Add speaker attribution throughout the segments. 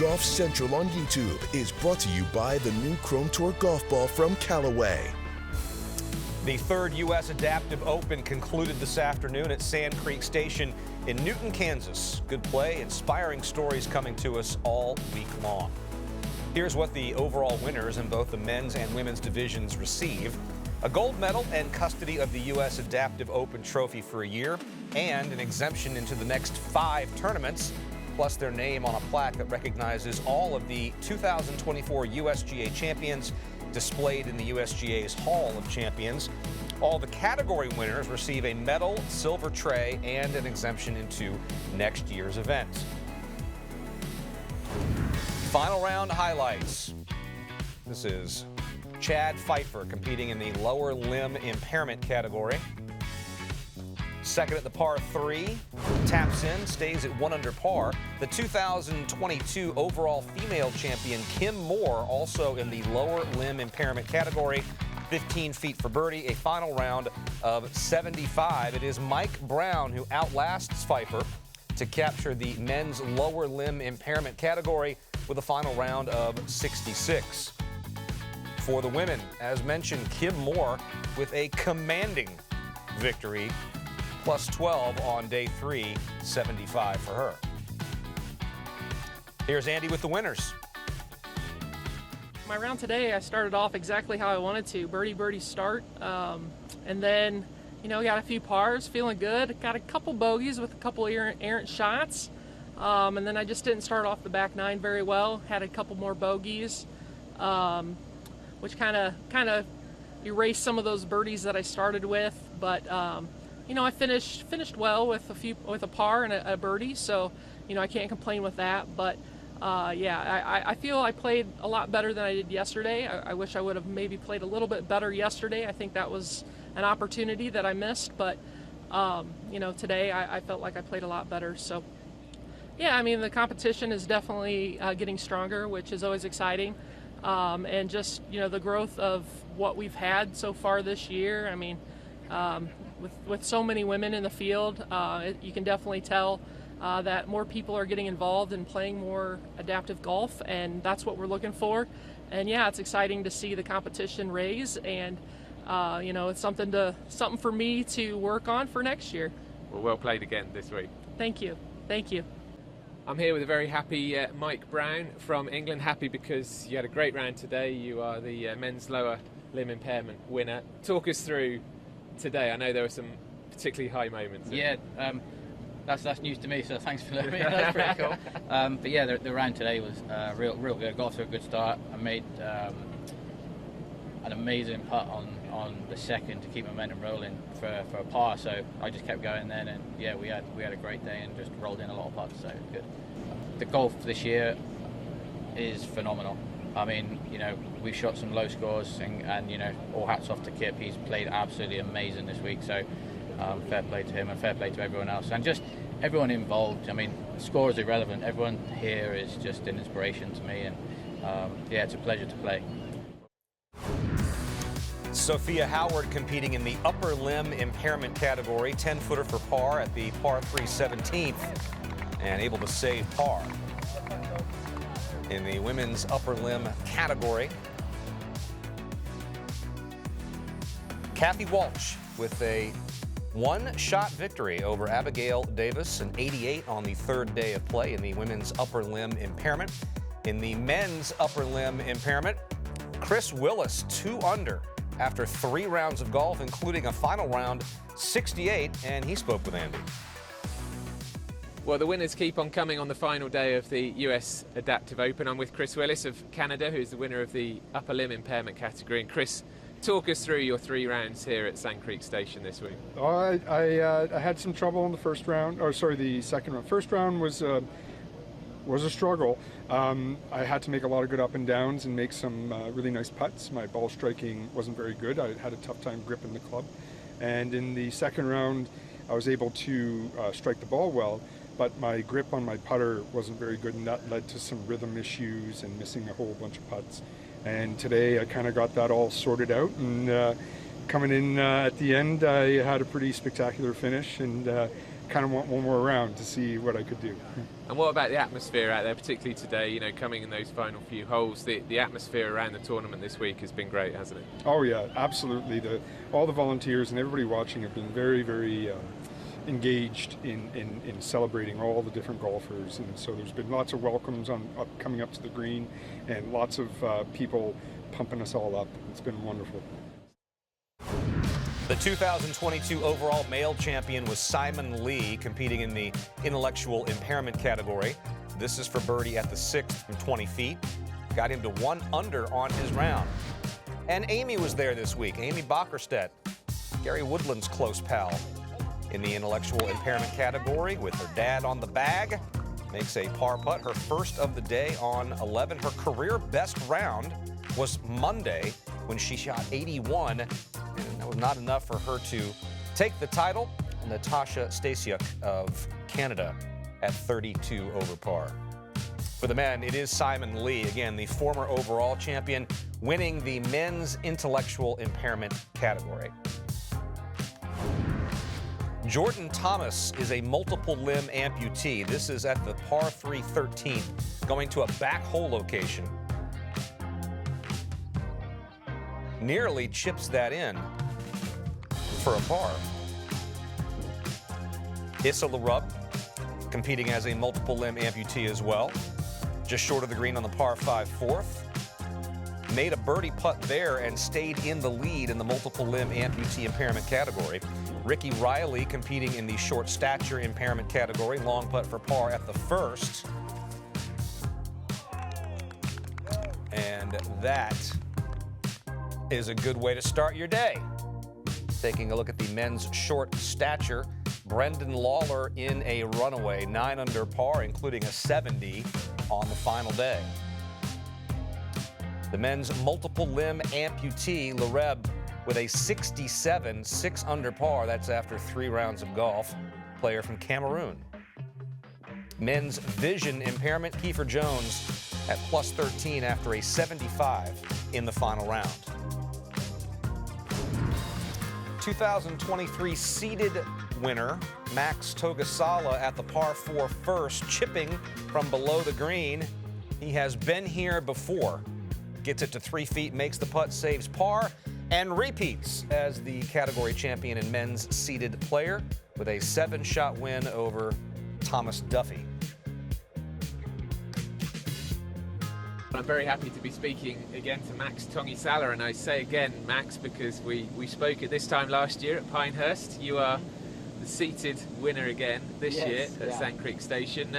Speaker 1: Golf Central on YouTube is brought to you by the new Chrome Tour golf ball from Callaway.
Speaker 2: The third U.S. Adaptive Open concluded this afternoon at Sand Creek Station in Newton, Kansas. Good play, inspiring stories coming to us all week long. Here's what the overall winners in both the men's and women's divisions receive. A gold medal and custody of the U.S. Adaptive Open trophy for a year, and an exemption into the next 5 tournaments, plus their name on a plaque that recognizes all of the 2024 USGA champions displayed in the USGA's Hall of Champions. All the category winners receive a medal, silver tray, and an exemption into next year's event. Final round highlights. This is Chad Pfeiffer competing in the lower limb impairment category. Second at the par 3, taps in, stays at 1 under par. The 2022 overall female champion Kim Moore, also in the lower limb impairment category, 15 feet for birdie, a final round of 75. It is Mike Brown who outlasts Pfeiffer to capture the men's lower limb impairment category with a final round of 66. For the women, as mentioned, Kim Moore with a commanding victory, plus 12 on day 3, 75 for her. Here's Andy with the winners.
Speaker 3: My round today, I started off exactly how I wanted to. Birdie start, and then, got a few pars, feeling good. Got a couple bogeys with a couple errant shots, and then I just didn't start off the back 9 very well. Had a couple more bogeys, which kind of erased some of those birdies that I started with, but I finished well with a par and a birdie, so I can't complain with that. But I feel I played a lot better than I did yesterday. I wish I would have maybe played a little bit better yesterday. I think that was an opportunity that I missed, but today I felt like I played a lot better. So yeah, the competition is definitely getting stronger, which is always exciting. And just the growth of what we've had so far this year. With so many women in the field, you can definitely tell that more people are getting involved in playing more adaptive golf, and that's what we're looking for. And yeah, it's exciting to see the competition raise, and it's something for me to work on for next year.
Speaker 4: Well played again this week.
Speaker 3: Thank you.
Speaker 4: I'm here with a very happy Mike Brown from England. Happy because you had a great round today. You are the men's lower limb impairment winner. Talk us through today. I know there were some particularly high moments.
Speaker 5: Yeah, that's news to me, so thanks for letting me. That's pretty cool. But yeah, the round today was real good. Got off to a good start. I made an amazing putt on the second to keep momentum rolling for a par. So I just kept going then, and yeah, we had a great day and just rolled in a lot of putts. So good. The golf this year is phenomenal. We've shot some low scores, and all hats off to Kip. He's played absolutely amazing this week, so fair play to him and fair play to everyone else. And just everyone involved. Score is irrelevant. Everyone here is just an inspiration to me, and it's a pleasure to play.
Speaker 2: Sophia Howard competing in the upper limb impairment category, 10-footer for par at the par 3 17th, and able to save par. In the women's upper limb category, Kathy Walsh with a 1-shot victory over Abigail Davis, an 88 on the 3rd day of play in the women's upper limb impairment. In the men's upper limb impairment, Chris Willis 2 under after 3 rounds of golf, including a final round 68, and he spoke with Andy.
Speaker 4: Well, the winners keep on coming on the final day of the US Adaptive Open. I'm with Chris Willis of Canada, who's the winner of the upper limb impairment category. And Chris, talk us through your 3 rounds here at Sand Creek Station this week.
Speaker 6: I had some trouble in the second round. First round was a struggle. I had to make a lot of good up and downs and make some really nice putts. My ball striking wasn't very good. I had a tough time gripping the club. And in the second round, I was able to strike the ball well, but my grip on my putter wasn't very good, and that led to some rhythm issues and missing a whole bunch of putts. And today I kind of got that all sorted out, and coming in at the end, I had a pretty spectacular finish and kind of want one more round to see what I could do.
Speaker 4: And what about the atmosphere out there, particularly today, you know, coming in those final few holes? The atmosphere around the tournament this week has been great, hasn't it?
Speaker 6: Oh yeah, absolutely. All the volunteers and everybody watching have been very, very engaged in celebrating all the different golfers, and so there's been lots of welcomes coming up to the green, and lots of people pumping us all up. It's been wonderful.
Speaker 2: The 2022 overall male champion was Simon Lee, competing in the intellectual impairment category. This is for birdie at the 6th from 20 feet. Got him to 1 under on his round. And Amy was there this week. Amy Bockerstedt, Gary Woodland's close pal, in the intellectual impairment category with her dad on the bag. Makes a par putt, her first of the day on 11. Her career best round was Monday when she shot 81, and that was not enough for her to take the title. Natasha Stasiuk of Canada at 32 over par. For the men, it is Simon Lee, again, the former overall champion, winning the men's intellectual impairment category. Jordan Thomas is a multiple limb amputee. This is at the par 3 13th, going to a back hole location. Nearly chips that in for a par. Issa LaRub, competing as a multiple limb amputee as well. Just short of the green on the par 5 4th. Made a birdie putt there and stayed in the lead in the multiple limb amputee impairment category. Ricky Riley, competing in the short stature impairment category, long putt for par at the 1st. And that is a good way to start your day. Taking a look at the men's short stature, Brendan Lawler in a runaway, 9 under par, including a 70 on the final day. The men's multiple limb amputee, Lareb, with a 67, 6 under par. That's after 3 rounds of golf. Player from Cameroon. Men's vision impairment, Kiefer Jones at plus 13 after a 75 in the final round. 2023 seeded winner, Max Togasala at the par 4 first, chipping from below the green. He has been here before. Gets it to 3 feet, makes the putt, saves par, and repeats as the category champion and men's seeded player with a 7-shot win over Thomas Duffy.
Speaker 4: I'm very happy to be speaking again to Max Togasala, and I say again, Max, because we spoke at this time last year at Pinehurst. You are the seated winner again this year at Sand Creek Station.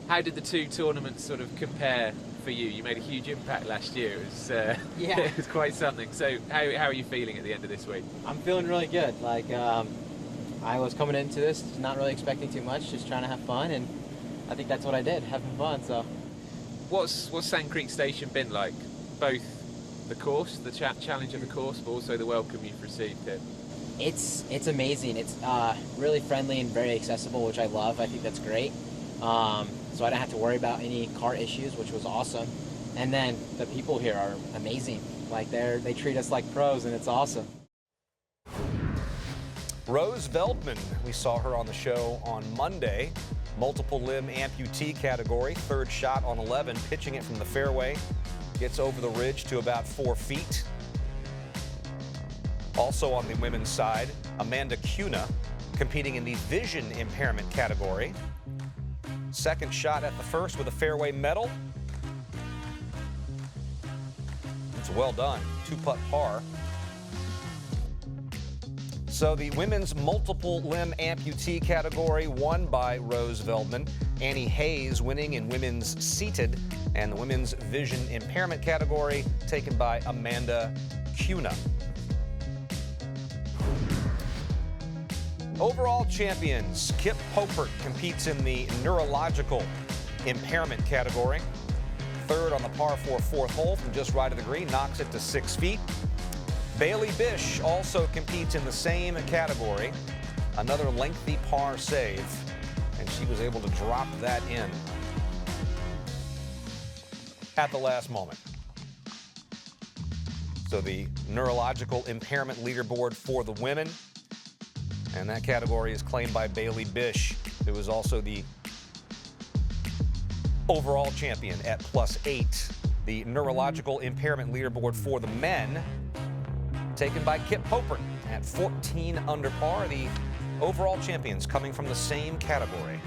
Speaker 4: How did the two tournaments sort of compare for you? You made a huge impact last year. It was, it was quite something. So how are you feeling at the end of this week?
Speaker 7: I'm feeling really good. I was coming into this not really expecting too much, just trying to have fun, and I think that's what I did, having fun. So
Speaker 4: what's Sand Creek Station been like? Both the course, the challenge of the course, but also the welcome you've received here.
Speaker 7: It's amazing. It's really friendly and very accessible, which I love. I think that's great. So I didn't have to worry about any cart issues, which was awesome. And then the people here are amazing. They treat us like pros, and it's awesome.
Speaker 2: Rose Veldman, we saw her on the show on Monday. Multiple limb amputee category, 3rd shot on 11, pitching it from the fairway. Gets over the ridge to about 4 feet. Also on the women's side, Amanda Cuna, competing in the vision impairment category. 2nd shot at the 1st with a fairway medal. It's well done, 2-putt par. So the women's multiple limb amputee category won by Rose Veldman. Annie Hayes winning in women's seated, and the women's vision impairment category taken by Amanda Cuna. Overall champions, Kip Popert competes in the neurological impairment category. 3rd on the par 4 4th hole from just right of the green, knocks it to 6 feet. Bailey Bish also competes in the same category. Another lengthy par save, and she was able to drop that in at the last moment. So the neurological impairment leaderboard for the women. And that category is claimed by Bailey Bish, who is also the overall champion at +8. The neurological impairment leaderboard for the men, taken by Kip Popert at 14 under par. The overall champions coming from the same category.